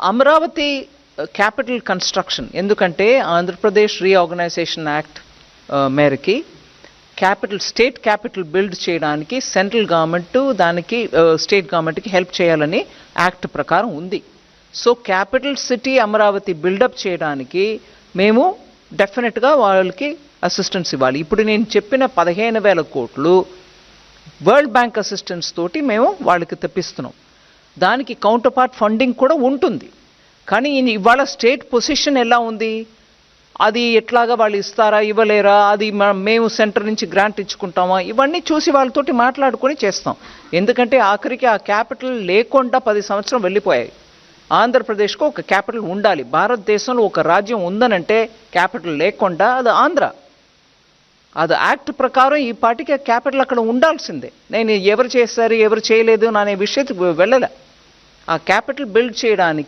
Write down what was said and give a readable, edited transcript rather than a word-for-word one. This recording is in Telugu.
అమరావతి క్యాపిటల్ కన్స్ట్రక్షన్ ఎందుకంటే ఆంధ్రప్రదేశ్ రీఆర్గనైజేషన్ యాక్ట్ మేరకి స్టేట్ క్యాపిటల్ బిల్డ్ చేయడానికి సెంట్రల్ గవర్నమెంట్ దానికి స్టేట్ గవర్నమెంట్కి హెల్ప్ చేయాలని యాక్ట్ ప్రకారం ఉంది. So capital city Amaravati build up చేయడానికి మేము డెఫినెట్గా వాళ్ళకి అసిస్టెన్స్ ఇవ్వాలి. ఇప్పుడు నేను చెప్పిన 15,000 కోట్లు వరల్డ్ బ్యాంక్ అసిస్టెన్స్ తోటి మేము వాళ్ళకి తెప్పిస్తున్నాం. దానికి కౌంటర్ పార్ట్ ఫండింగ్ కూడా ఉంటుంది. కానీ ఇవాళ స్టేట్ పొజిషన్ ఎలా ఉంది, అది ఎట్లాగా వాళ్ళు ఇస్తారా ఇవ్వలేరా, అది మేము సెంటర్ నుంచి గ్రాంట్ ఇచ్చుకుంటామా, ఇవన్నీ చూసి వాళ్ళతోటి మాట్లాడుకొని చేస్తాం. ఎందుకంటే ఆఖరికి ఆ క్యాపిటల్ లేకుండా 10 సంవత్సరం వెళ్ళిపోయాయి. ఆంధ్రప్రదేశ్కు ఒక క్యాపిటల్ ఉండాలి. భారతదేశంలో ఒక రాజ్యం ఉందనంటే క్యాపిటల్ లేకుండా అది ఆంధ్ర. అది యాక్ట్ ప్రకారం ఈ పార్టీకి క్యాపిటల్ అక్కడ ఉండాల్సిందే. నేను ఎవరు చేశారు ఎవరు చేయలేదు అనే విషయానికి వెళ్ళలే. ఆ క్యాపిటల్ బిల్డ్ చేయడానికి